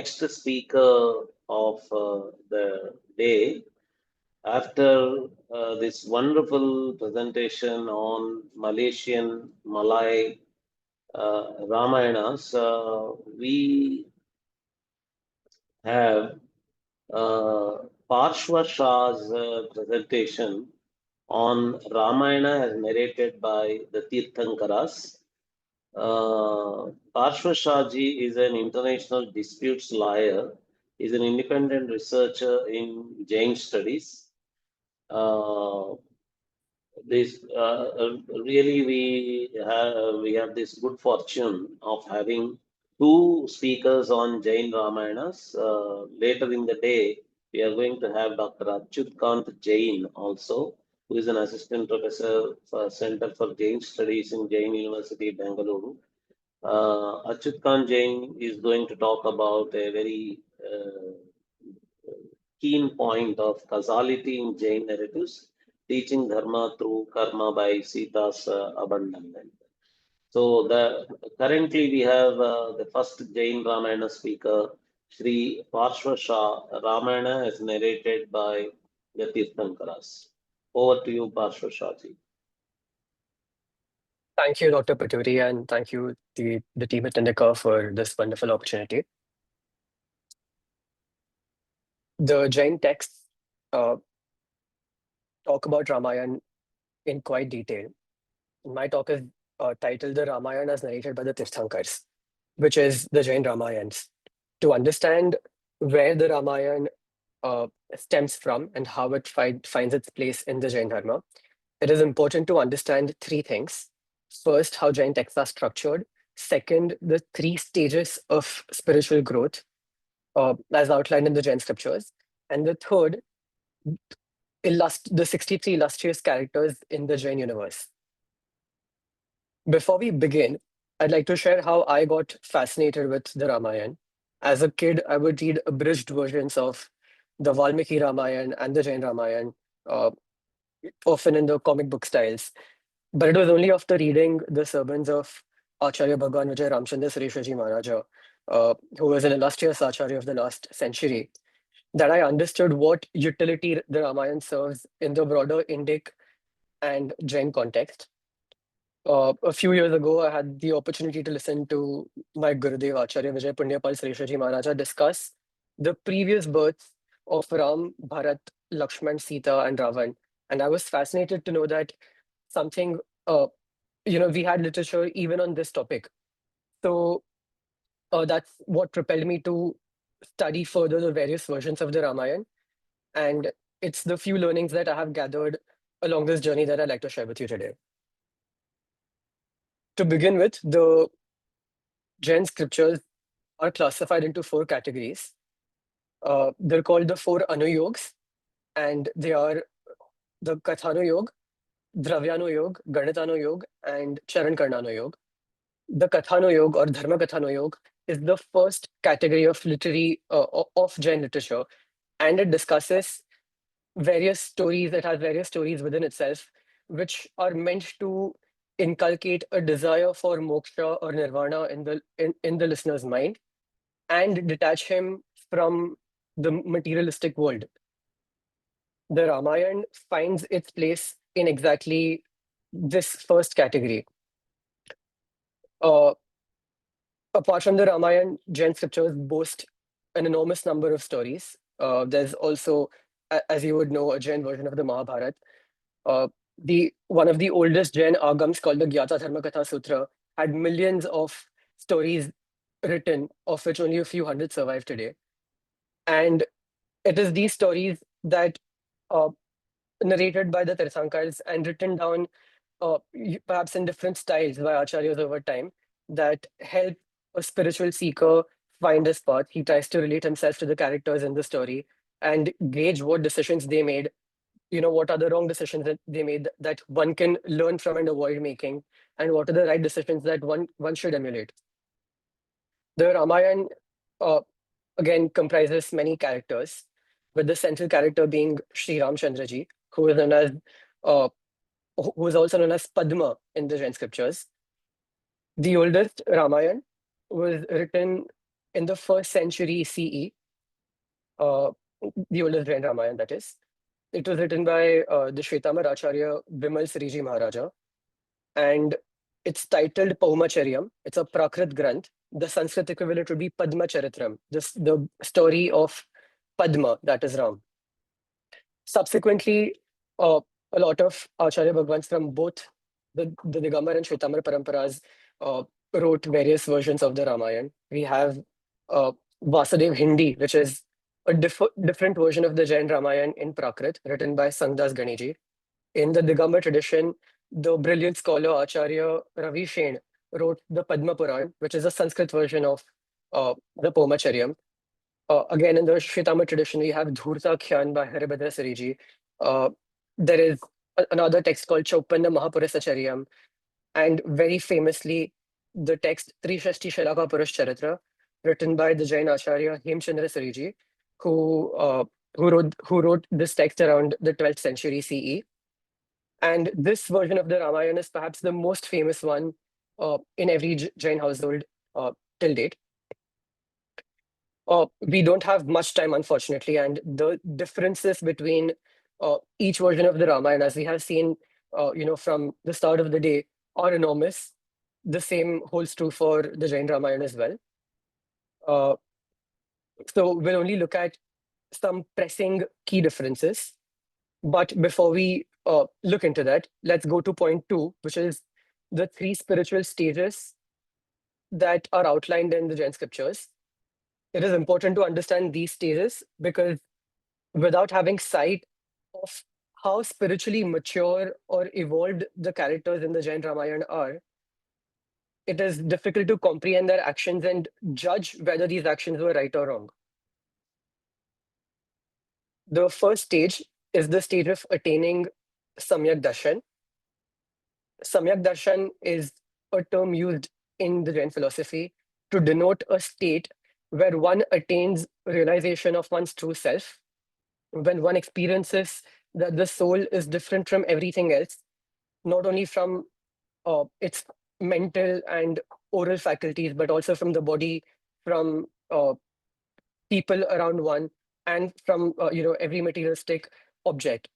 next speaker of the day. After this wonderful presentation on Malaysian Malay Ramayanas, we have Parshva Shah's presentation on Ramayana as narrated by the Tirthankaras. Parshva Shahji is an international disputes lawyer. Is an independent researcher in Jain studies. This really we have this good fortune of having two speakers on Jain Ramayanas. Later in the day, we are going to have Dr. Achyutkant Jain also, who is an assistant professor for Center for Jain Studies in Jain University, Bangalore. Achyutkant Jain is going to talk about a very keen point of causality in Jain narratives, teaching dharma through karma by Sita's abandonment. So currently we have the first Jain Ramayana speaker, Sri Parshva Shah. Ramayana is narrated by the Tirthankaras. Over to you, Parshva Shahji. Thank you, Dr. Paturi, and thank you, the team at Indic, for this wonderful opportunity. The Jain texts talk about Ramayana in quite detail. My talk is titled The Ramayana as narrated by the Tirthankars, which is the Jain Ramayans. To understand where the Ramayana stems from and how it finds its place in the Jain Dharma, it is important to understand three things. First, how Jain texts are structured. Second, the three stages of spiritual growth as outlined in the Jain scriptures. And the third, the 63 illustrious characters in the Jain universe. Before we begin, I'd like to share how I got fascinated with the Ramayana. As a kid, I would read abridged versions of the Valmiki Ramayana and the Jain Ramayana, often in the comic book styles. But it was only after reading the sermons of Acharya Bhagwan Vijay Ramchandra Sureshaji Maharaja, who was an illustrious Acharya of the last century, that I understood what utility the Ramayana serves in the broader Indic and Jain context. A few years ago, I had the opportunity to listen to my Gurudev Acharya Vijay Punyapal Sureshaji Maharaja discuss the previous births of Ram, Bharat, Lakshman, Sita, and Ravan. And I was fascinated to know that something, we had literature even on this topic. So that's what propelled me to study further the various versions of the Ramayana. And it's the few learnings that I have gathered along this journey that I'd like to share with you today. To begin with, the Jain scriptures are classified into four categories. They're called the four Anuyogs, and they are the Kathanuyog, Dravyanuyog, Ganitanuयोग, and Charankarnanuyog. The Kathanuyog or Dharma Kathanuyog is the first category of literary of Jain literature, and it discusses various stories. It has various stories within itself, which are meant to inculcate a desire for moksha or nirvana in the listener's mind, and detach him from the materialistic world. The Ramayana finds its place in exactly this first category. Apart from the Ramayana, Jain scriptures boast an enormous number of stories. There's also, as you would know, a Jain version of the Mahabharata. One of the oldest Jain agams, called the Gyata Dharmakatha Sutra, had millions of stories written, of which only a few hundred survive today. And it is these stories that narrated by the Tirthankars and written down perhaps in different styles by acharyas over time that help a spiritual seeker find his path. He tries to relate himself to the characters in the story and gauge what decisions they made, what are the wrong decisions that they made that one can learn from and avoid making, and what are the right decisions that one should emulate. The Ramayana, again, comprises many characters, with the central character being Sri Ramchandraji, who is also known as Padma in the Jain scriptures. The oldest Ramayana was written in the first century CE, uh, the oldest Jain Ramayana, that is. It was written by the Shvetambara Acharya Vimal Sriji Maharaja, and it's titled Paumacharium. It's a Prakrit Granth. The Sanskrit equivalent would be Padma Charitram, the story of Padma, that is Ram. Subsequently, a lot of Acharya Bhagwans from both the Digambar and Shvetambara Paramparas uh, wrote various versions of the Ramayana. We have uh, Vasudevahindi, which is a different version of the Jain Ramayana in Prakrit, written by Sangdas Ganiji. In the Digambar tradition, the brilliant scholar Acharya Ravi Shen wrote the Padma Puran, which is a Sanskrit version of the Paumacharium. Again, in the Shvetambara tradition, we have Dhurta Khyan by Haribhadra Sariji. Uh, there is another text called Chaupanna Mahapurusachariyam, and very famously, the text Trishashti Shalaka Purusha Charitra, written by the Jain Acharya Hemchandra Sariji, who, uh, who wrote this text around the 12th century CE. And this version of the Ramayana is perhaps the most famous one in every Jain household till date. We don't have much time, unfortunately, and the differences between each version of the Ramayana, as we have seen, from the start of the day, are enormous. The same holds true for the Jain Ramayana as well. Uh, so we'll only look at some pressing key differences. But before we look into that, let's go to point 2, which is the 3 spiritual stages that are outlined in the Jain scriptures. It is important to understand these stages because without having sight of how spiritually mature or evolved the characters in the Jain Ramayana are, it is difficult to comprehend their actions and judge whether these actions were right or wrong. The first stage is the stage of attaining Samyak Darshan. Samyak Darshan is a term used in the Jain philosophy to denote a state where one attains realization of one's true self, when one experiences that the soul is different from everything else, not only from its mental and oral faculties, but also from the body, from people around one, and from every materialistic object.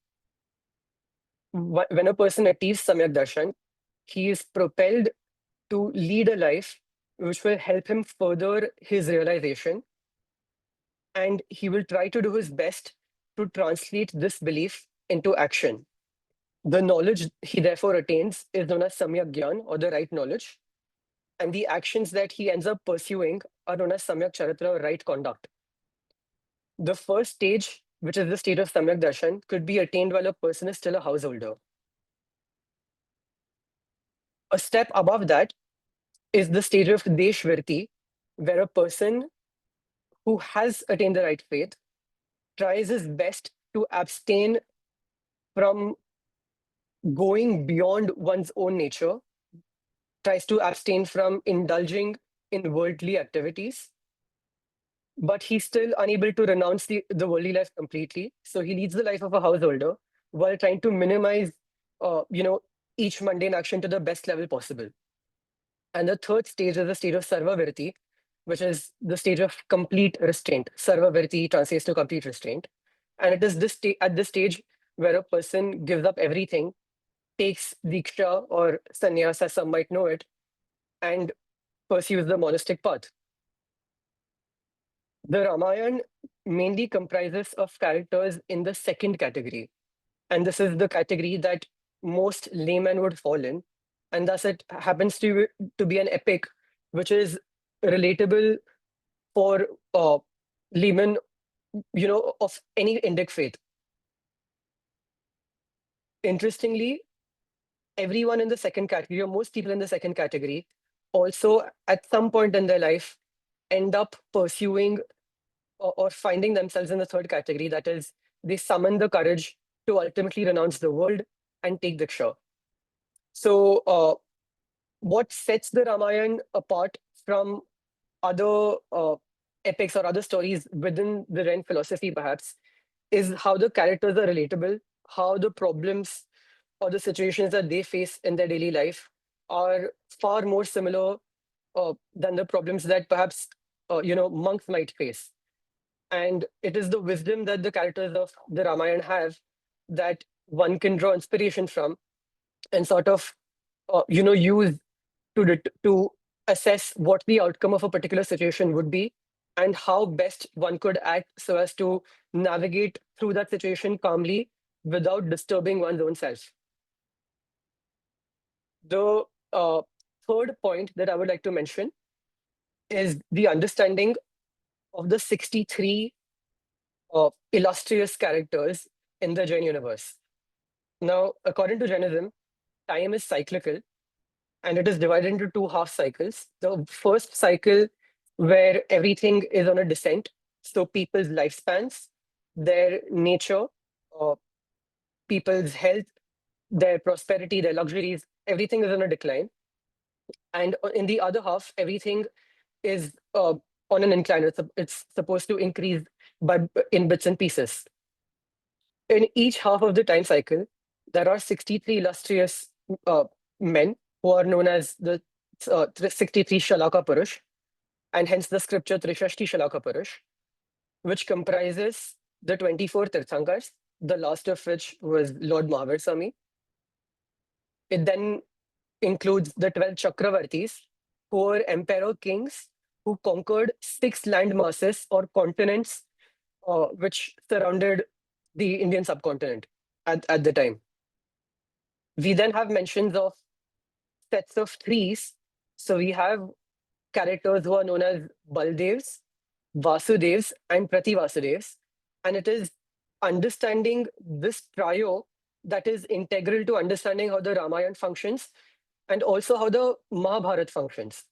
When a person achieves Samyak Darshan, he is propelled to lead a life which will help him further his realization, and he will try to do his best to translate this belief into action. The knowledge he therefore attains is known as Samyak Gyan, or the right knowledge, and the actions that he ends up pursuing are known as Samyak Charitra, or right conduct. The first stage, which is the state of Samyak Darshan, could be attained while a person is still a householder. A step above that is the stage of Deshvrti, where a person who has attained the right faith tries his best to abstain from going beyond one's own nature, tries to abstain from indulging in worldly activities, but he's still unable to renounce the worldly life completely. So he leads the life of a householder while trying to minimize, each mundane action to the best level possible. And the third stage is the stage of Sarvavirti, which is the stage of complete restraint. Sarvavirti translates to complete restraint. And it is at this stage where a person gives up everything, takes diksha or sannyas, as some might know it, and pursues the monastic path. The Ramayana mainly comprises of characters in the second category. And this is the category that most laymen would fall in. And thus it happens to be an epic which is relatable for laymen, of any Indic faith. Interestingly, everyone in the second category, or most people in the second category, also at some point in their life end up pursuing or finding themselves in the third category. That is, they summon the courage to ultimately renounce the world and take Diksha. So, what sets the Ramayana apart from other epics or other stories within the Ren philosophy, perhaps, is how the characters are relatable, how the problems or the situations that they face in their daily life are far more similar than the problems that perhaps monks might face. And it is the wisdom that the characters of the Ramayana have that one can draw inspiration from and sort of, use to assess what the outcome of a particular situation would be and how best one could act so as to navigate through that situation calmly without disturbing one's own self. The third point that I would like to mention is the understanding of the 63 illustrious characters in the Jain universe. Now, according to Jainism, time is cyclical and it is divided into two half cycles. The first cycle, where everything is on a descent, so people's lifespans, their nature, uh, people's health, their prosperity, their luxuries, everything is on a decline. And in the other half, everything is on an incline. It's supposed to increase in bits and pieces. In each half of the time cycle, there are 63 illustrious men who are known as the 63 Shalaka Purush, and hence the scripture Trishashti Shalaka Purusha, which comprises the 24 Tirthankaras, the last of which was Lord Mahavir Swami. It then includes the 12 Chakravartis, who were emperor kings who conquered 6 land masses or continents which surrounded the Indian subcontinent at the time. We then have mentions of sets of threes. So we have characters who are known as Baldevs, Vasudevs, and Prativasudevs. And it is understanding this trio that is integral to understanding how the Ramayana functions and also how the Mahabharata functions.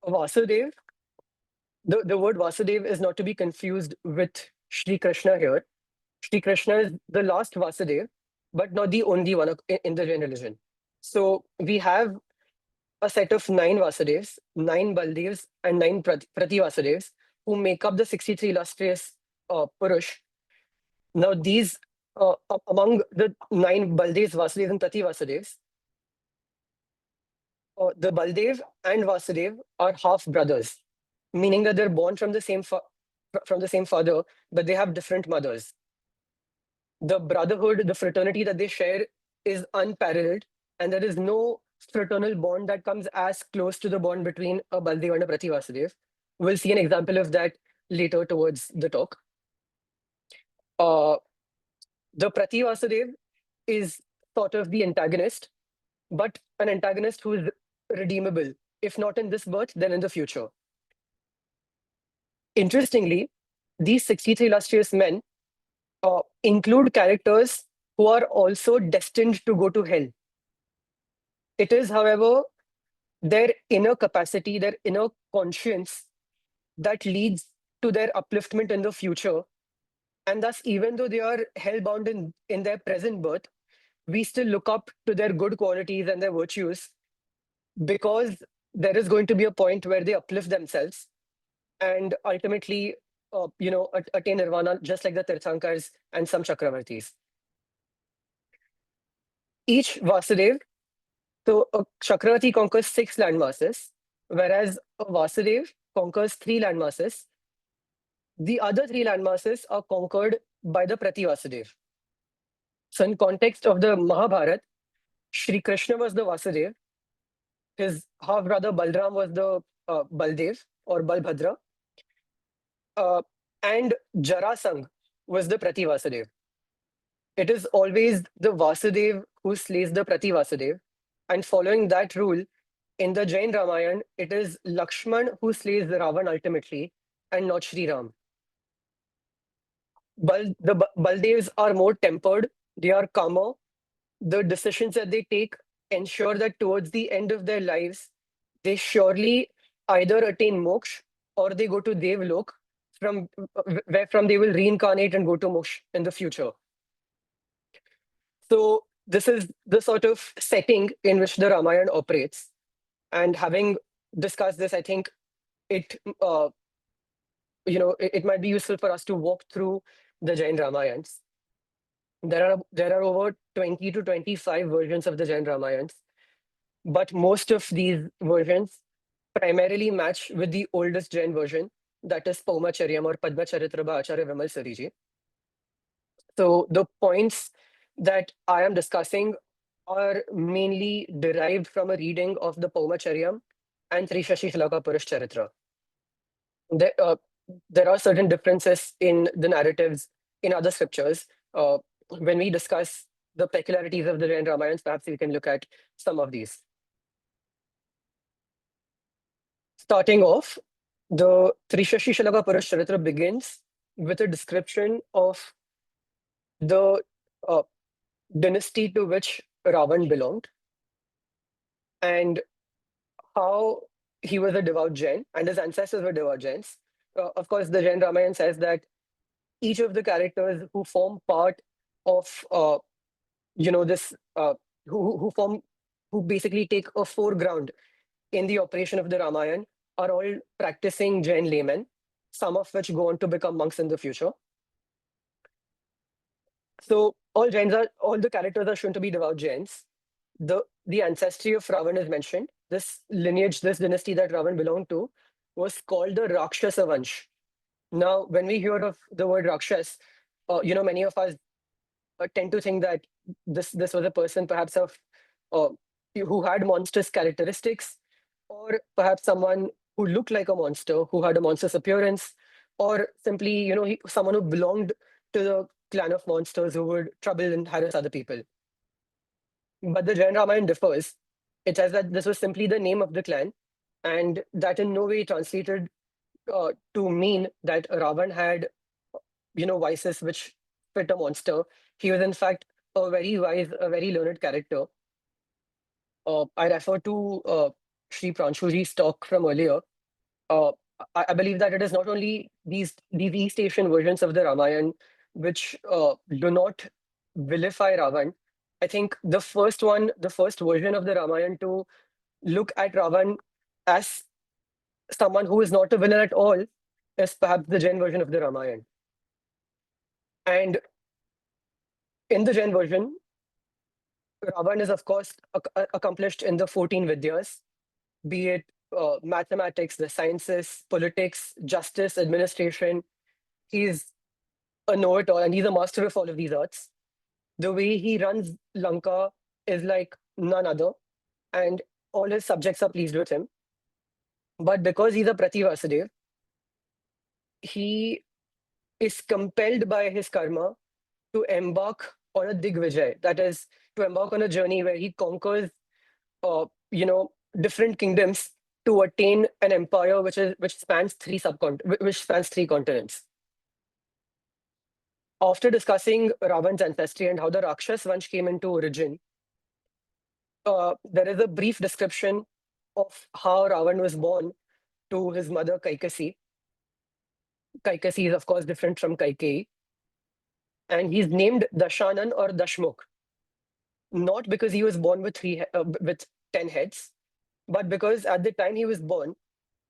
Vasudev, the word Vasudev is not to be confused with Shri Krishna here. Shri Krishna is the last Vasudev, but not the only one in the Jain religion. So we have a set of 9 Vasudevs, 9 Baldevs, and 9 Prati Vasudevs, who make up the 63 illustrious Purush. Now, these, among the 9 Baldevs, Vasudevs, and Prati Vasudevs, the Baldev and Vasudev are half brothers, meaning that they're born from the same father, but they have different mothers. The brotherhood, the fraternity that they share is unparalleled, and there is no fraternal bond that comes as close to the bond between a Baldev and a Prati Vasudev. We'll see an example of that later towards the talk. The Prati Vasudev is sort of the antagonist, but an antagonist who is redeemable, if not in this birth, then in the future. Interestingly, these 63 illustrious men include characters who are also destined to go to hell. It is, however, their inner capacity, their inner conscience that leads to their upliftment in the future. And thus, even though they are hell-bound in their present birth, we still look up to their good qualities and their virtues, because there is going to be a point where they uplift themselves and ultimately, attain nirvana, just like the Tirthankars and some Chakravartis. Each Vasudev, so a Chakravarti conquers 6 landmasses, whereas a Vasudev conquers 3 landmasses. The other 3 landmasses are conquered by the Prati Vasudev. So in context of the Mahabharata, Shri Krishna was the Vasudev, his half-brother Balram was the Baldev or Balbhadra, and Jarasangh was the Prati Vasudev. It is always the Vasudev who slays the Prati Vasudev, and following that rule, in the Jain Ramayana, it is Lakshman who slays Ravana ultimately, and not Sri Ram. The Baldevs are more tempered, they are calmer. The decisions that they take ensure that towards the end of their lives, they surely either attain moksha or they go to Devlok, where from they will reincarnate and go to moksha in the future. So this is the sort of setting in which the Ramayana operates. And having discussed this, I think it might be useful for us to walk through the Jain Ramayans. There are over 20 to 25 versions of the Jain Ramayans. but most of these versions primarily match with the oldest Jain version, that is Paumachariu or Padma Charitra by Acharya Vimal Sariji. So the points that I am discussing are mainly derived from a reading of the Paumachariu and Trishashti Shalaka Purusha Charitra. There, there are certain differences in the narratives in other scriptures. When we discuss the peculiarities of the Jain Ramayans, perhaps we can look at some of these. Starting off, the Trishashti Shalaka Purusha Charitra begins with a description of the uh, dynasty to which Ravan belonged and how he was a devout Jain and his ancestors were devout Jains. Of course, the Jain Ramayana says that each of the characters who form part of this who form who basically take a foreground in the operation of the Ramayana are all practicing Jain laymen, some of which go on to become monks in the future. So all the characters are shown to be devout Jains. The ancestry of Ravan is mentioned. This lineage, this dynasty that Ravan belonged to, was called the Rakshasa Vansh. Now, when we hear of the word Rakshas, many of us tend to think that this was a person perhaps of uh, who had monstrous characteristics, or perhaps someone who looked like a monster, who had a monstrous appearance, or simply someone who belonged to the clan of monsters who would trouble and harass other people. But the Jain Ramayana differs. It says that this was simply the name of the clan, and that in no way translated to mean that Ravan had vices which fit a monster. He was in fact a very wise, a very learned character. I refer to Sri Pranshuji's talk from earlier. Uh, I believe that it is not only these East Asian versions of the Ramayana which do not vilify Ravan. I think the first version of the Ramayana to look at Ravan as someone who is not a villain at all is perhaps the Jain version of the Ramayana. And in the Jain version, Ravan is, of course, accomplished in the 14 Vidyas, be it mathematics, the sciences, politics, justice, administration. He's a know-it-all and he's a master of all of these arts. The way he runs Lanka is like none other, and all his subjects are pleased with him. But because he's a Prativasudev, he is compelled by his karma to embark on a Digvijay, that is, to embark on a journey where he conquers, uh, different kingdoms to attain an empire which spans which spans three continents. After discussing Ravan's ancestry and how the Rakshas Vansh came into origin, there is a brief description of how Ravan was born to his mother Kaikasi. Kaikasi is, of course, different from Kaikeyi. And he's named Dashanan or Dashmukh, not because he was born with with 10 heads, but because at the time he was born,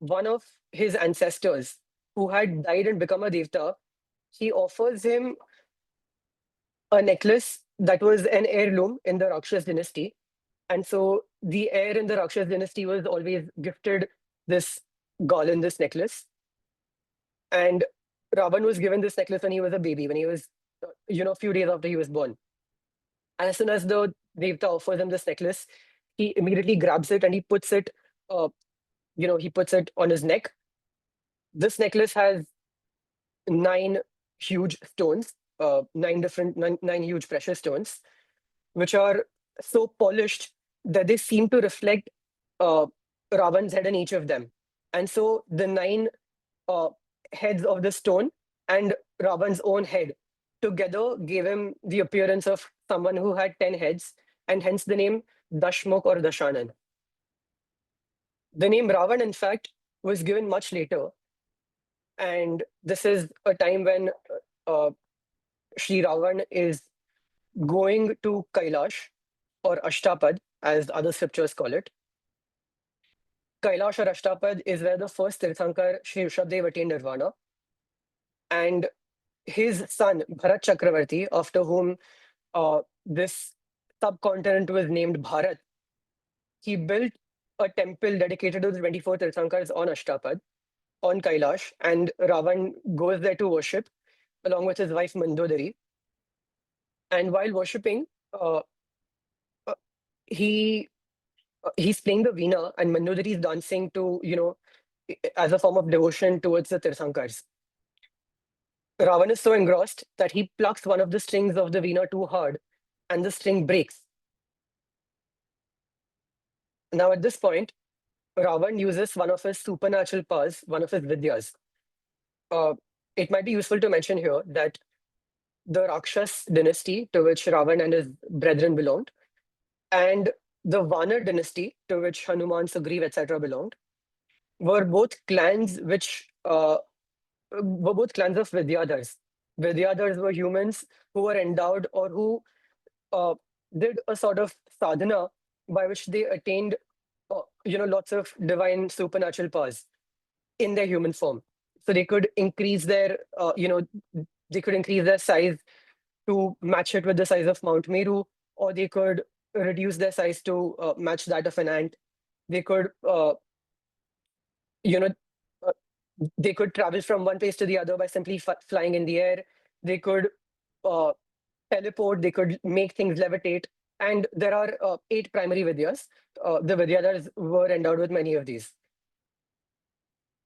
one of his ancestors who had died and become a Devta, he offers him a necklace that was an heirloom in the Rakshas dynasty. And so the heir in the Rakshas dynasty was always gifted this garland, this necklace. And Ravan was given this necklace when he was a baby, when he was, a few days after he was born. As soon as the Devta offers him this necklace, he immediately grabs it and he puts it, he puts it on his neck. This necklace has 9 huge stones, nine huge precious stones, which are so polished that they seem to reflect Ravan's head in each of them. And so the 9 heads of the stone and Ravan's own head together gave him the appearance of someone who had 10 heads, and hence the name Dashmukh or Dashanan. The name Ravan, in fact, was given much later. And this is a time when Sri Ravan is going to Kailash or Ashtapad, as other scriptures call it. Kailash or Ashtapad is where the first Tirthankar, Sri Rishabdev, attained Nirvana. And his son, Bharat Chakravarti, after whom this subcontinent was named Bharat, he built a temple dedicated to the 24 Tirthankaras on Ashtapad, on Kailash, and Ravan goes there to worship along with his wife Mandodari. And while worshipping, uh, uh, he he's playing the veena, and Mandodari is dancing to, as a form of devotion towards the Tirthankars. Ravan is so engrossed that he plucks one of the strings of the veena too hard, and the string breaks. Now, at this point, Ravan uses one of his supernatural powers, one of his vidyas. Uh, it might be useful to mention here that the Rakshas dynasty to which Ravan and his brethren belonged, and the Vanar dynasty to which Hanuman, Sugriv, etc. belonged, were both clans of Vidyadhars. Vidyadhars were humans who were endowed or who uh, did a sort of sadhana by which they attained, lots of divine supernatural powers in their human form. So they could increase their size to match it with the size of Mount Meru, or they could reduce their size to match that of an ant. They could, you know, uh, they could travel from one place to the other by simply flying in the air. They could uh, teleport. They could make things levitate. And there are 8 primary vidyas. The Vidyadhars were endowed with many of these.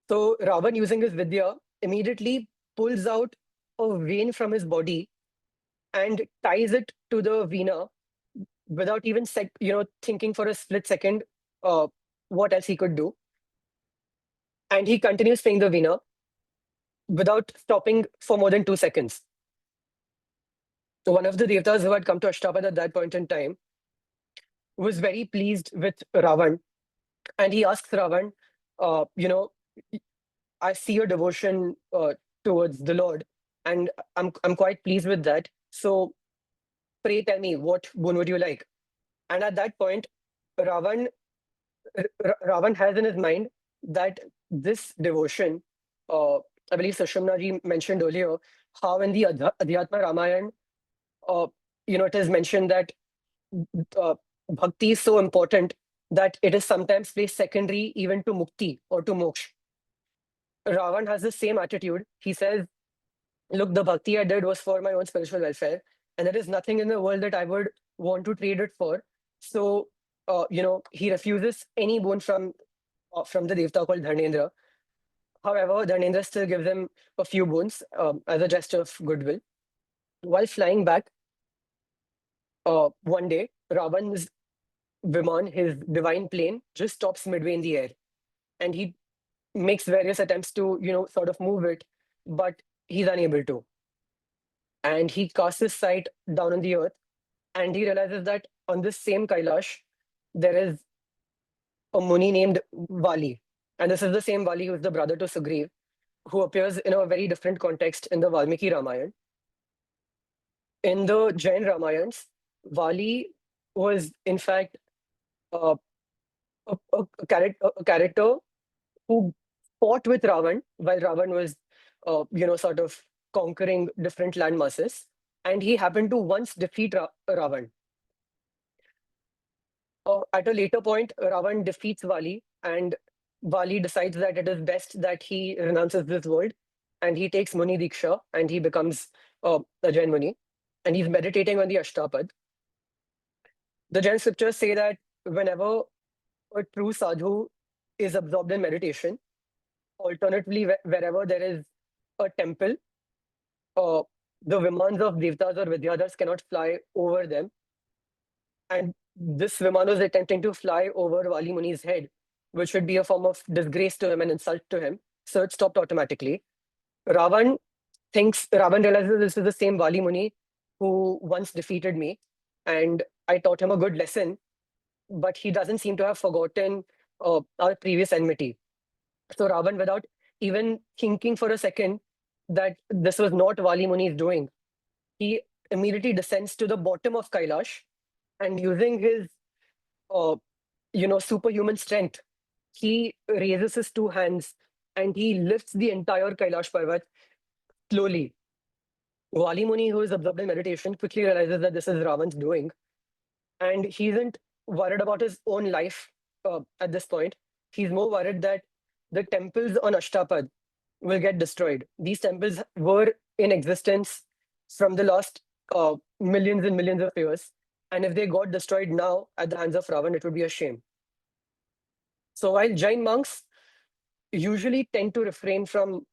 So Ravan, using his vidya, immediately pulls out a vein from his body and ties it to the veena without even thinking for a split second uh, what else he could do. And he continues playing the veena without stopping for more than 2 seconds. So one of the devtas who had come to Ashtapad at that point in time was very pleased with Ravan, and he asks Ravan, uh, you know, I see your devotion towards the Lord, and I'm quite pleased with that. So pray tell me, what boon would you like? And at that point, Ravan Ravan has in his mind that this devotion, uh, I believe Sushumna ji mentioned earlier, how in the Adhyatma Ramayana, uh, it is mentioned that uh, bhakti is so important that it is sometimes placed secondary even to mukti or to moksha. Ravan has the same attitude. He says, look, the bhakti I did was for my own spiritual welfare, and there is nothing in the world that I would want to trade it for. So, he refuses any boon from the devta called Dharnendra. However, Dharnendra still gives him a few boons as a gesture of goodwill. While flying back, one day, Ravan's Viman, his divine plane, just stops midway in the air, and he makes various attempts to, sort of move it, but he's unable to. And he casts his sight down on the earth, and he realizes that on this same Kailash, there is a Muni named Vali. And this is the same Vali who is the brother to Sugriv, who appears in a very different context in the Valmiki Ramayana. In the Jain Ramayans, Vali was, in fact, uh, a character who fought with Ravan while Ravan was, sort of conquering different land masses. And he happened to once defeat Ravan. At a later point, Ravan defeats Vali, and Vali decides that it is best that he renounces this world, and he takes Muni Diksha, and he becomes a Jain Muni, and he's meditating on the Ashtapad. The Jain scriptures say that whenever a true sadhu is absorbed in meditation, alternatively, wherever there is a temple, uh, the Vimans of Devtas or Vidyadhars cannot fly over them. And this Viman was attempting to fly over Vali Muni's head, which would be a form of disgrace to him and insult to him. So it stopped automatically. Ravan realizes this is the same Vali Muni who once defeated me, and I taught him a good lesson, but he doesn't seem to have forgotten our previous enmity. So Ravan, without even thinking for a second that this was not Vali Muni's doing, he immediately descends to the bottom of Kailash, and using his superhuman strength, he raises his 2 hands and he lifts the entire Kailash Parvat slowly. Vali Muni, who is absorbed in meditation, quickly realizes that this is Ravan's doing, and he isn't worried about his own life at this point. He's more worried that the temples on Ashtapad will get destroyed. These temples were in existence from the last millions and millions of years. And if they got destroyed now at the hands of Ravan, it would be a shame. So while Jain monks usually tend to refrain from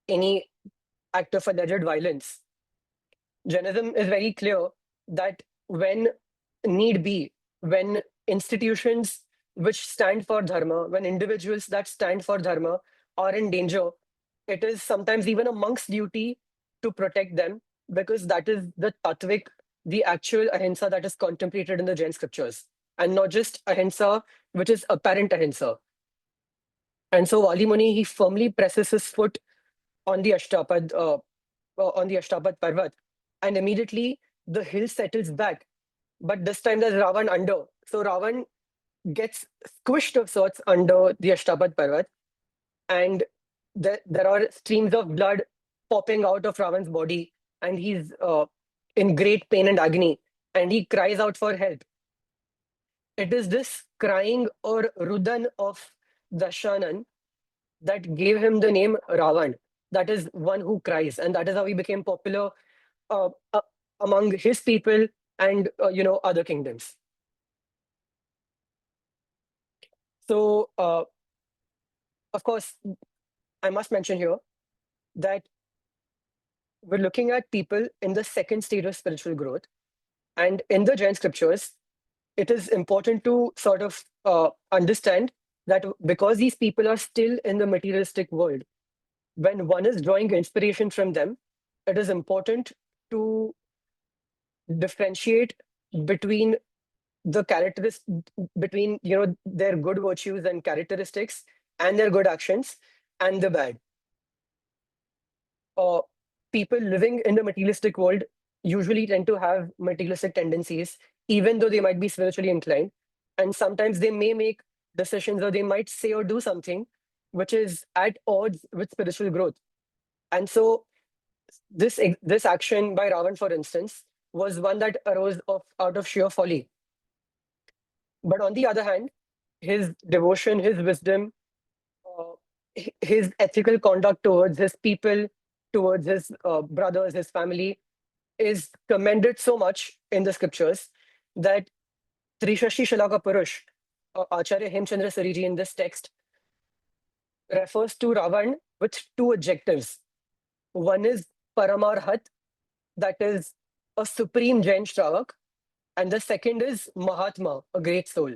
any act of alleged violence, Jainism is very clear that when need be, when institutions which stand for dharma, when individuals that stand for dharma are in danger, it is sometimes even a monk's duty to protect them, because that is the tattvik, the actual ahimsa that is contemplated in the Jain scriptures, and not just ahimsa, which is apparent ahimsa. And so Vali Muni, he firmly presses his foot on the Ashtapad Parvat, and immediately the hill settles back. But this time there's Ravan under. So Ravan gets squished of sorts under the Ashtapad Parvat, and there are streams of blood popping out of Ravan's body, and he's in great pain and agony, and he cries out for help. It is this crying or rudan of Dashanan that gave him the name Ravan. That is one who cries, and that is how he became popular uh, uh, among his people and other kingdoms. So, of course, I must mention here that we're looking at people in the second stage of spiritual growth, and in the Jain scriptures, it is important to sort of understand that because these people are still in the materialistic world, when one is drawing inspiration from them, it is important to differentiate between the characteristics, between their good virtues and characteristics and their good actions and the bad. uh, People living in the materialistic world usually tend to have materialistic tendencies, even though they might be spiritually inclined. And sometimes they may make decisions, or they might say or do something which is at odds with spiritual growth. And so this action by Ravan, for instance, was one that arose out of sheer folly. But on the other hand, his devotion, his wisdom, uh, his ethical conduct towards his people, towards his brothers, his family, is commended so much in the scriptures that Trishashti Shalaka Purush, Acharya Hemchandra Sariji in this text, refers to Ravan with two adjectives. One is Paramarhat, that is a supreme Jain Shravak, and the second is Mahatma, a great soul.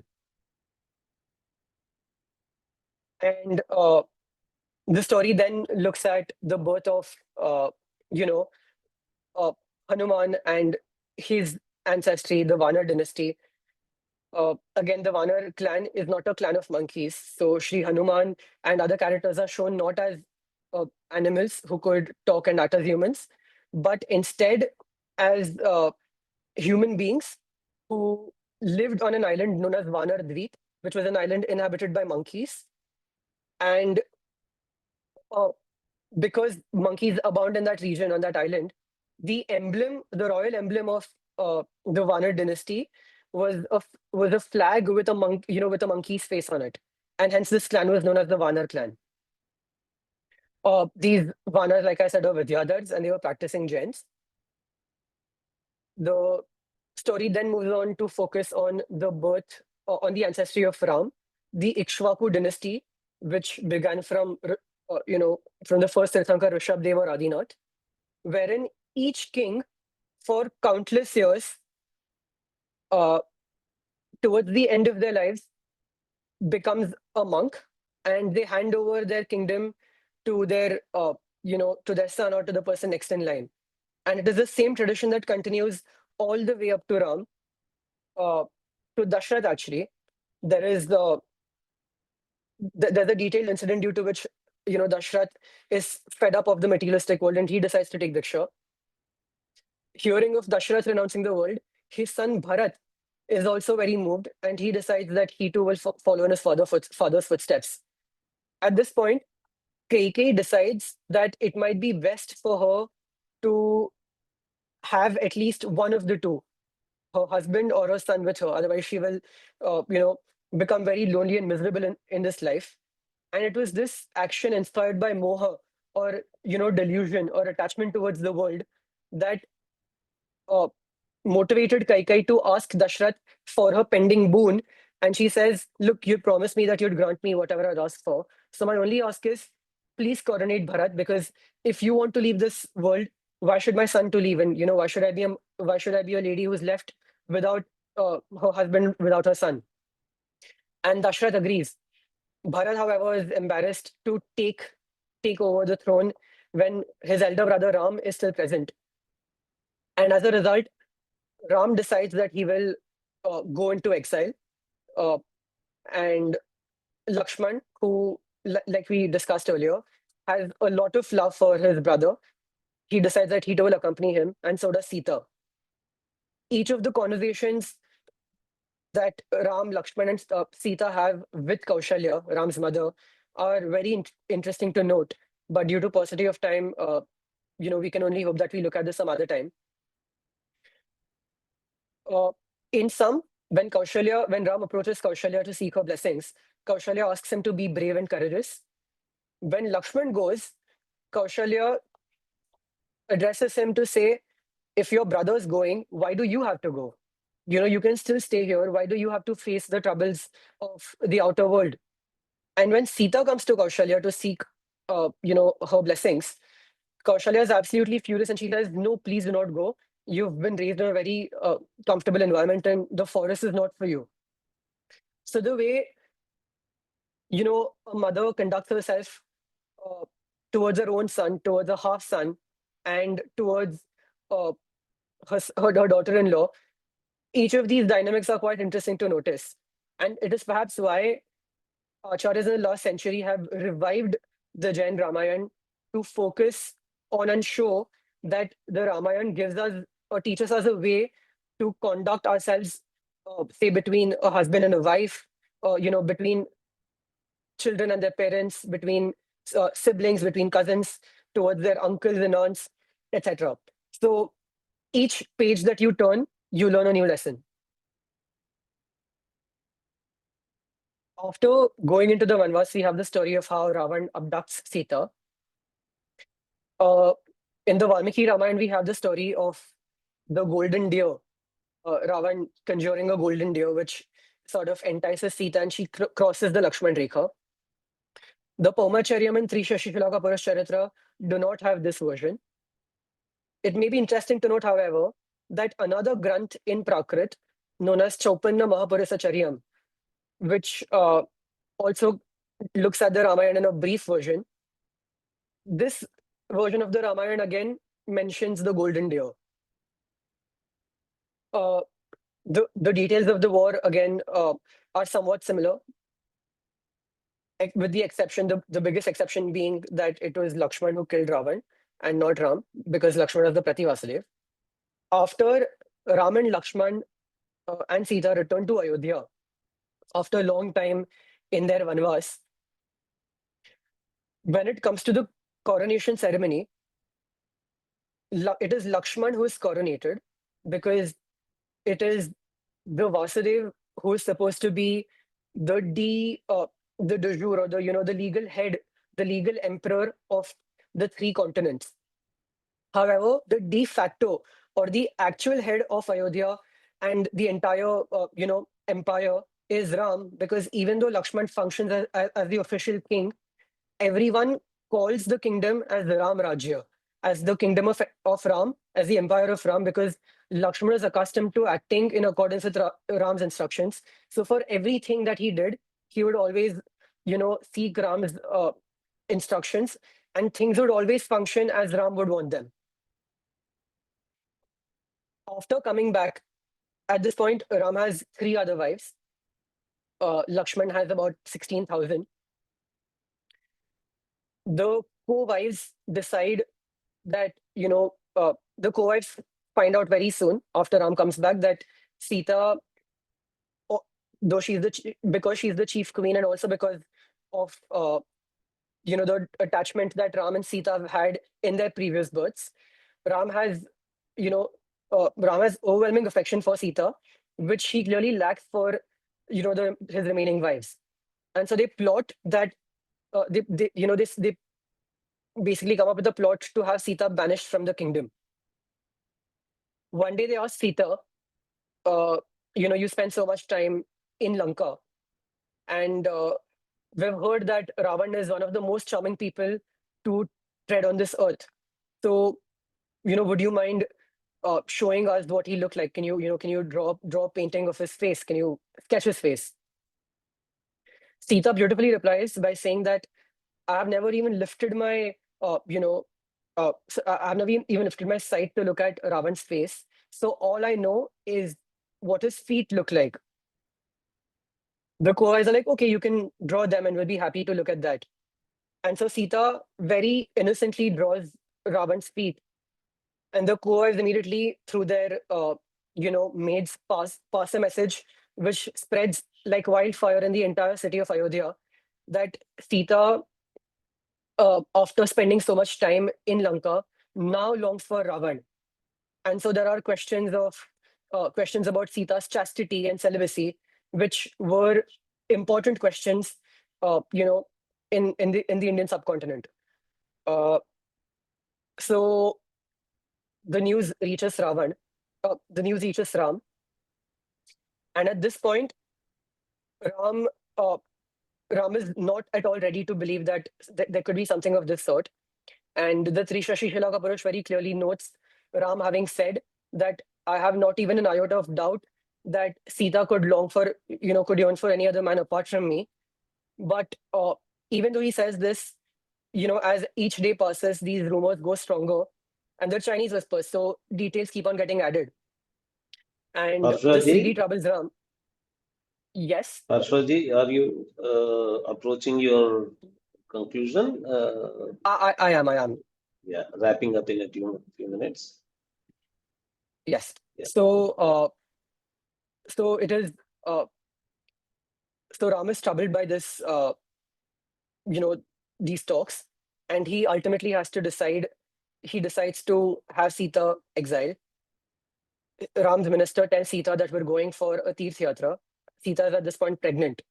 And the story then looks at the birth of, you know, uh, Hanuman and his ancestry, the Vanar dynasty. Again, the Vanar clan is not a clan of monkeys. So Sri Hanuman and other characters are shown not as animals who could talk and act as humans, but instead as human beings who lived on an island known as Vanar Dweep, which was an island inhabited by monkeys. And uh, because monkeys abound in that region, on that island, the emblem, the royal emblem of the Vanar dynasty was a flag with a monk, with a monkey's face on it, and hence this clan was known as the Vanar clan. These Vanars, like I said, are Vidyadhars, and they were practicing Jains. The story then moves on to focus on the birth, on the ancestry of Ram, the Ikshvaku dynasty, which began from the first Tirthankar Rishabh or Adinath, wherein each king for countless years, uh, towards the end of their lives, becomes a monk, and they hand over their kingdom to to their son or to the person next in line. And it is the same tradition that continues all the way up to Ram, uh, to Dashrath actually. There is there's a detailed incident due to which Dashrath is fed up of the materialistic world and he decides to take Diksha. Hearing of Dashrath renouncing the world, his son Bharat is also very moved, and he decides that he too will follow in his father's footsteps. At this point, Kaikeyi decides that it might be best for her to have at least one of the two, her husband or her son with her. Otherwise, she will, become very lonely and miserable in this life. And it was this action inspired by moha or, delusion or attachment towards the world that uh, motivated Kaikai to ask Dashrath for her pending boon. And she says, look, you promised me that you'd grant me whatever I'd asked for. So my only ask is, please coronate Bharat, because if you want to leave this world, why should my son to leave? And, why should I be a lady who's left without her husband, without her son? And Dashrath agrees. Bharat, however, is embarrassed to take over the throne when his elder brother Ram is still present. And as a result, Ram decides that he will go into exile. Uh, and Lakshman, who, like we discussed earlier, has a lot of love for his brother. He decides that he will accompany him, and so does Sita. Each of the conversations that Ram, Lakshman, and Sita have with Kaushalya, Ram's mother, are very interesting to note. But due to paucity of time, we can only hope that we look at this some other time. Uh, in sum, when Ram approaches Kaushalya to seek her blessings, Kaushalya asks him to be brave and courageous. When Lakshman goes, Kaushalya addresses him to say, if your brother's going, why do you have to go? You can still stay here. Why do you have to face the troubles of the outer world? And when Sita comes to Kaushalya to seek, her blessings, Kaushalya is absolutely furious and she says, no, please do not go. You've been raised in a very comfortable environment and the forest is not for you. So the way, a mother conducts herself uh, towards her own son, towards a half son, and towards uh, her daughter-in-law, each of these dynamics are quite interesting to notice. And it is perhaps why acharyas in the last century have revived the Jain Ramayana to focus on and show that the Ramayana gives us or teaches us a way to conduct ourselves, say, between a husband and a wife, between children and their parents, between siblings, between cousins, towards their uncles and aunts, etc. So each page that you turn, you learn a new lesson. After going into the Vanvas, we have the story of how Ravan abducts Sita. Uh, in the Valmiki Ramayana, we have the story of the golden deer, Ravan conjuring a golden deer, which sort of entices Sita and she crosses the Lakshman Rekha. The Paumachariu and Trishashti Shalaka Purusha Charitra do not have this version. It may be interesting to note, however, that another Granth in Prakrit, known as Chaupanna Mahapurusacharyam, which also looks at the Ramayana in a brief version. This version of the Ramayana again mentions the golden deer. Uh, the details of the war again are somewhat similar, with the exception, the biggest exception being that it was Lakshman who killed Ravan and not Ram, because Lakshman was the Prativasudev. After Ram and Lakshman and Sita returned to Ayodhya after a long time in their Vanvas, when it comes to the coronation ceremony, it is Lakshman who is coronated because it is the Vasudev who is supposed to be the de jure, or the legal head, the legal emperor of the three continents. However, the de facto or the actual head of Ayodhya and the entire empire is Ram, because even though Lakshman functions as the official king, everyone calls the kingdom as the Ram Rajya, as the kingdom of Ram, as the empire of Ram, because Lakshmana is accustomed to acting in accordance with Ram's instructions. So for everything that he did, he would always, seek Ram's instructions, and things would always function as Ram would want them. After coming back, at this point, Ram has three other wives. Lakshman has about 16,000. The co-wives decide that, the co-wives find out very soon after Ram comes back that Sita, though because she's the chief queen, and also because of the attachment that Ram and Sita have had in their previous births, Ram has, Rama has overwhelming affection for Sita, which he clearly lacks for, his remaining wives. And so they plot that, they basically come up with a plot to have Sita banished from the kingdom. One day they ask Sita, you spend so much time in Lanka, and we've heard that Ravan is one of the most charming people to tread on this earth. So, would you mind showing us what he looked like? Can you draw a painting of his face? Can you sketch his face? Sita beautifully replies by saying that I've never even lifted my, I've never even lifted my sight to look at Ravan's face. So all I know is what his feet look like. The Kauravas are like, okay, you can draw them and we'll be happy to look at that. And so Sita very innocently draws Ravan's feet. And the Kauravas immediately, through their, maids, pass a message which spreads like wildfire in the entire city of Ayodhya, that Sita, after spending so much time in Lanka, now longs for Ravan. And so there are questions about Sita's chastity and celibacy, which were important questions, uh, you know, in the Indian subcontinent. Uh, so the news reaches Ravan. The news reaches Ram, and at this point, Ram, uh, Ram is not at all ready to believe that there could be something of this sort. And the Trishashti Shalaka Purusha very clearly notes Ram having said that I have not even an iota of doubt that Sita could could yearn for any other man apart from me. But even though he says this, as each day passes, these rumors go stronger, and they're Chinese whispers, so details keep on getting added. And this Parshvaji, really troubles Ram. Yes, Parshvaji, are you approaching your conclusion? I am. Yeah, wrapping up in a few minutes. Yes. Yeah. So it is. Uh, so Ram is troubled by this. You know these talks, and he ultimately has to decide. He decides to have Sita exiled. Ram's minister tells Sita that we're going for a Tirth Yatra. Sita is at this point pregnant,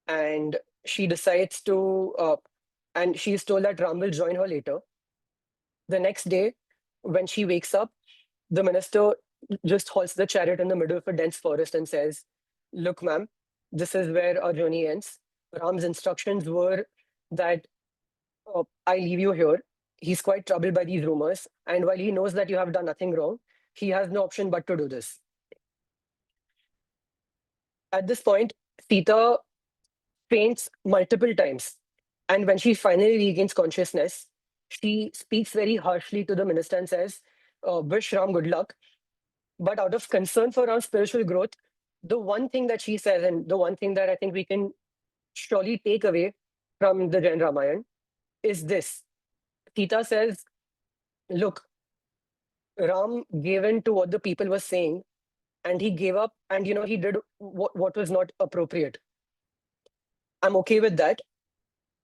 and she decides to, and she's told that Ram will join her later. The next day, when she wakes up, the minister just halts the chariot in the middle of a dense forest and says, "Look, ma'am, this is where our journey ends. Ram's instructions were that I leave you here. He's quite troubled by these rumors, and while he knows that you have done nothing wrong, he has no option but to do this." At this point, Sita faints multiple times, and when she finally regains consciousness, she speaks very harshly to the minister and says, "Wish Ram good luck." But out of concern for Ram's spiritual growth, the one thing that she says, and the one thing that I think we can surely take away from the Jain Ramayana, is this. Sita says, "Look, Ram gave in to what the people were saying, and he gave up, and he did what was not appropriate. I'm okay with that.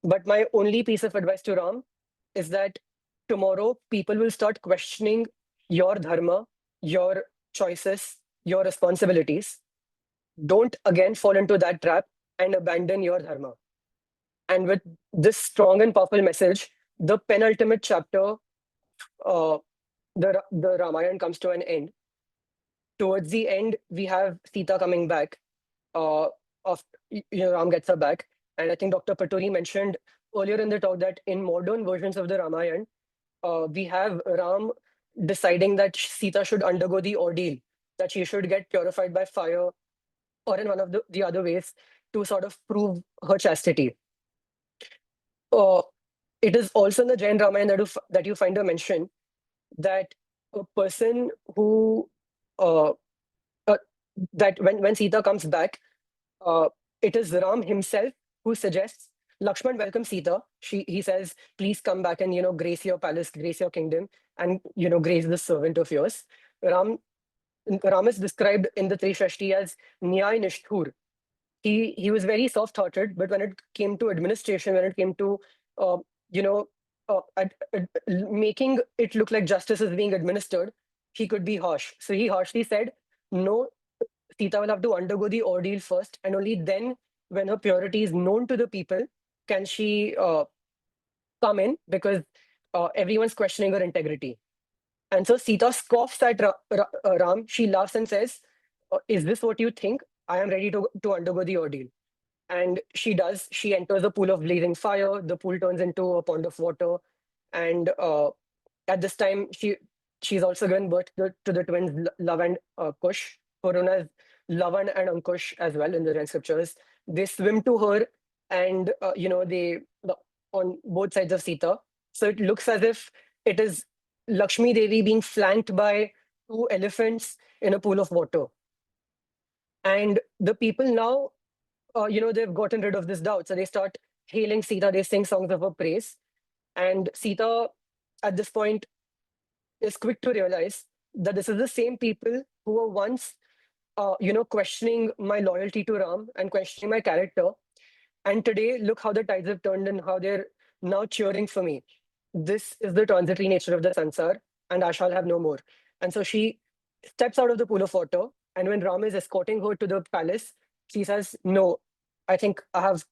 But my only piece of advice to Ram is that tomorrow people will start questioning your dharma, your choices, your responsibilities. Don't again fall into that trap and abandon your dharma." And with this strong and powerful message, the penultimate chapter, uh, the Ramayana comes to an end. Towards the end, we have Sita coming back. Uh, of Ram gets her back, and I think Dr. Paturi mentioned earlier in the talk that in modern versions of the Ramayana, we have Ram deciding that Sita should undergo the ordeal, that she should get purified by fire or in one of the other ways to sort of prove her chastity. Uh, it is also in the Jain Ramayana that you find a mention that a person who uh, uh, that when Sita comes back, uh, it is Ram himself who suggests Lakshman welcomes Sita. He says, "Please come back and grace your palace, grace your kingdom, and grace the servant of yours." Ram Ram is described in the Trishashti as Nyay Nishthur. He was very soft-hearted, but when it came to administration, when it came to you know making it look like justice is being administered, he could be harsh. So he harshly said, no, Sita will have to undergo the ordeal first, and only then, when her purity is known to the people, can she come in, because everyone's questioning her integrity. And so Sita scoffs at Ram. She laughs and says, is this what you think? I am ready to undergo the ordeal. And she does. She enters a pool of blazing fire. The pool turns into a pond of water. And at this time, she's also given birth to the twins Love and Kush, who are known as Lavan and Ankush as well in the Jain scriptures. They swim to her, and on both sides of Sita. So it looks as if it is Lakshmi Devi being flanked by two elephants in a pool of water. And the people now, they've gotten rid of this doubt. So they start hailing Sita, they sing songs of her praise. And Sita, at this point, is quick to realize that this is the same people who were once, questioning my loyalty to Ram and questioning my character. And today, look how the tides have turned and how they're now cheering for me. This is the transitory nature of the sansar, and I shall have no more. And so she steps out of the pool of water. And when Ram is escorting her to the palace, she says, no, I think I have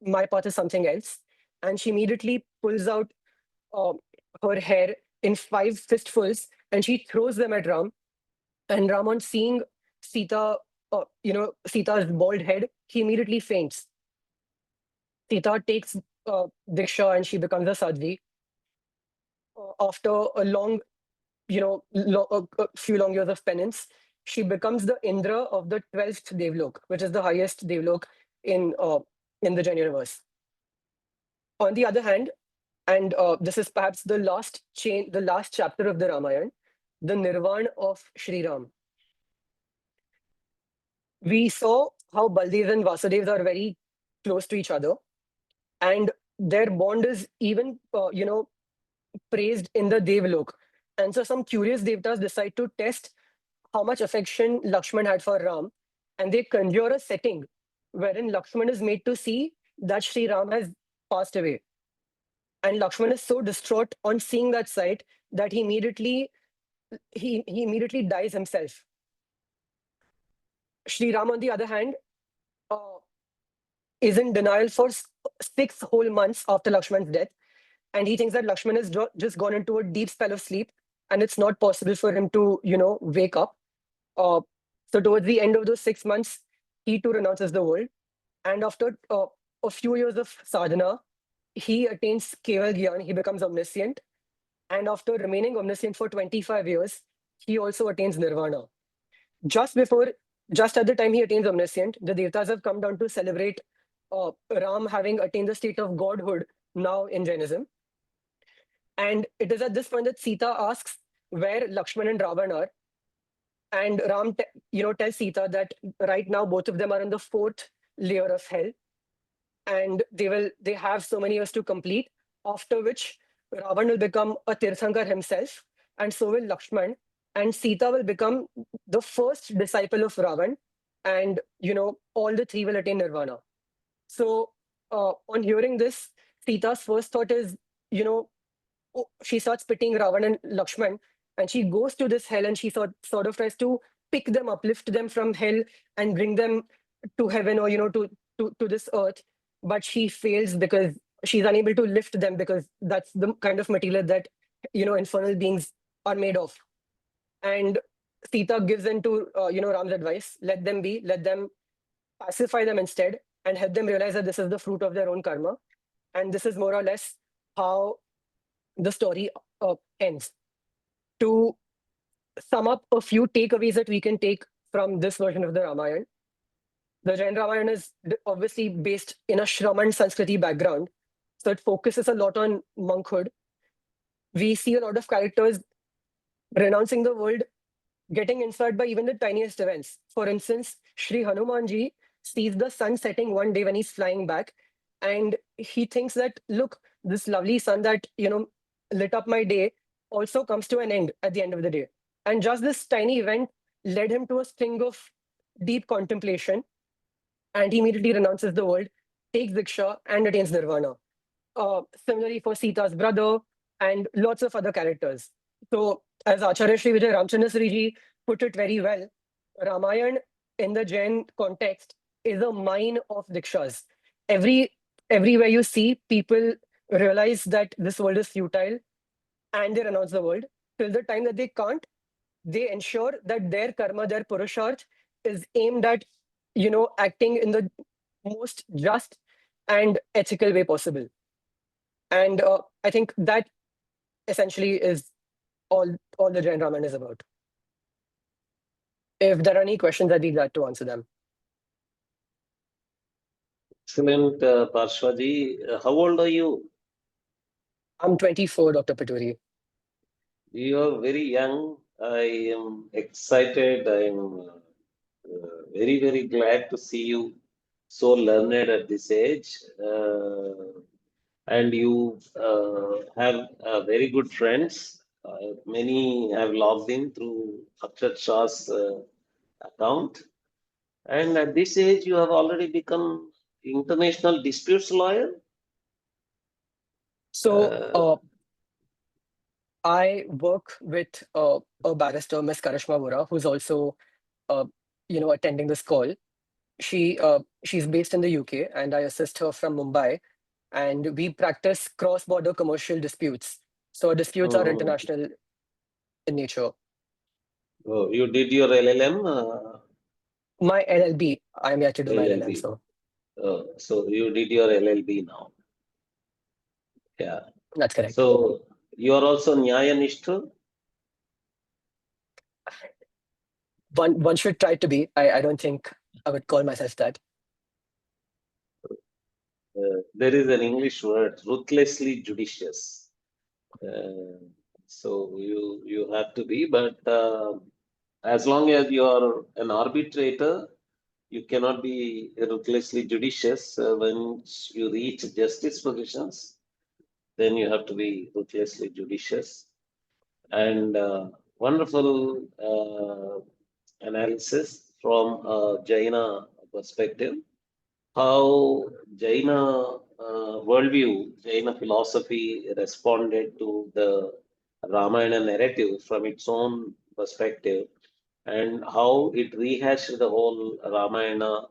my path is something else. And she immediately pulls out uh, her hair in 5 fistfuls and she throws them at Ram. And Ram, on seeing Sita, Sita's bald head, he immediately faints. Sita takes Diksha and she becomes a sadhvi. After a long, a few long years of penance, she becomes the Indra of the 12th Devlok, which is the highest Devlok in the Jain universe. On the other hand, and this is perhaps the last chapter of the Ramayana, the Nirvana of Sri Ram. We saw how Baldev and Vasudev are very close to each other, and their bond is even, praised in the Devlok. And so some curious Devtas decide to test how much affection Lakshman had for Ram, and they conjure a setting wherein Lakshman is made to see that Sri Ram has passed away. And Lakshman is so distraught on seeing that sight that he immediately dies himself. Sri Ram, on the other hand, is in denial for 6 whole months after Lakshman's death. And he thinks that Lakshman has just gone into a deep spell of sleep and it's not possible for him to, wake up. So towards the end of those 6 months, he too renounces the world. And after a few years of sadhana, he attains Keval Gyan, he becomes omniscient. And after remaining omniscient for 25 years, he also attains nirvana. Just at the time he attains omniscient, the Devtas have come down to celebrate Ram having attained the state of godhood now in Jainism. And it is at this point that Sita asks where Lakshman and Ravan are. And Ram, tells Sita that right now both of them are in the 4th layer of hell, and they have so many years to complete. After which, Ravan will become a Tirthankar himself, and so will Lakshman, and Sita will become the first disciple of Ravan, and all the three will attain nirvana. So, on hearing this, Sita's first thought is, she starts pitying Ravan and Lakshman, and she goes to this hell and she sort of tries to pick them up, lift them from hell and bring them to heaven, or to this earth. But she fails because she's unable to lift them, because that's the kind of material that infernal beings are made of. And Sita gives in to Ram's advice: let them be, let them, pacify them instead, and help them realize that this is the fruit of their own karma. And this is more or less how the story ends. To sum up a few takeaways that we can take from this version of the Ramayana, the Jain Ramayana is obviously based in a Shraman Sanskriti background, so it focuses a lot on monkhood. We see a lot of characters renouncing the world, getting inspired by even the tiniest events. For instance, Sri Hanumanji sees the sun setting one day when he's flying back, and he thinks that, look, this lovely sun that lit up my day also comes to an end at the end of the day. And just this tiny event led him to a string of deep contemplation, and he immediately renounces the world, takes Diksha, and attains nirvana. Similarly for Sita's brother and lots of other characters. So as Acharya Sri Vijay Ramchandra ji put it very well, Ramayana in the Jain context is a mine of dikshas. Every Everywhere you see, people realize that this world is futile and they renounce the world. Till the time that they can't, they ensure that their karma, their purusharth is aimed at, acting in the most just and ethical way possible. And I think that essentially is all the Jain Ramayana is about. If there are any questions, I'd be glad to answer them. Excellent, Parshvaji. How old are you? I'm 24, Dr. Pituri. You are very young. I am excited. I am very, very glad to see you so learned at this age. And you have very good friends. Many have logged in through Akshat Shah's account. And at this age, you have already become international disputes lawyer. So Uh, I work with a barrister, Miss Karishma Vora, who's also, uh, attending this call. She's based in the UK, and I assist her from Mumbai, and we practice cross-border commercial disputes. So our disputes are oh, international in nature. oh, you did your LLM, My LLB, I'm yet to do my LLM, LLB. so So you did your LLB now. Yeah. that's correct. So you are also Nyaya Nishta. One should try to be. I don't think I would call myself that. There is an English word, ruthlessly judicious. Uh, so you have to be, but as long as you are an arbitrator, you cannot be ruthlessly judicious. When you reach justice positions, then you have to be ruthlessly judicious. And wonderful analysis from a Jaina perspective. How Jaina worldview, Jaina philosophy responded to the Ramayana narrative from its own perspective, and how it rehashed the whole Ramayana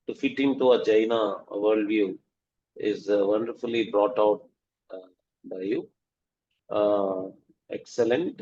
to fit into a Jaina worldview is wonderfully brought out uh, by you. Uh, Excellent.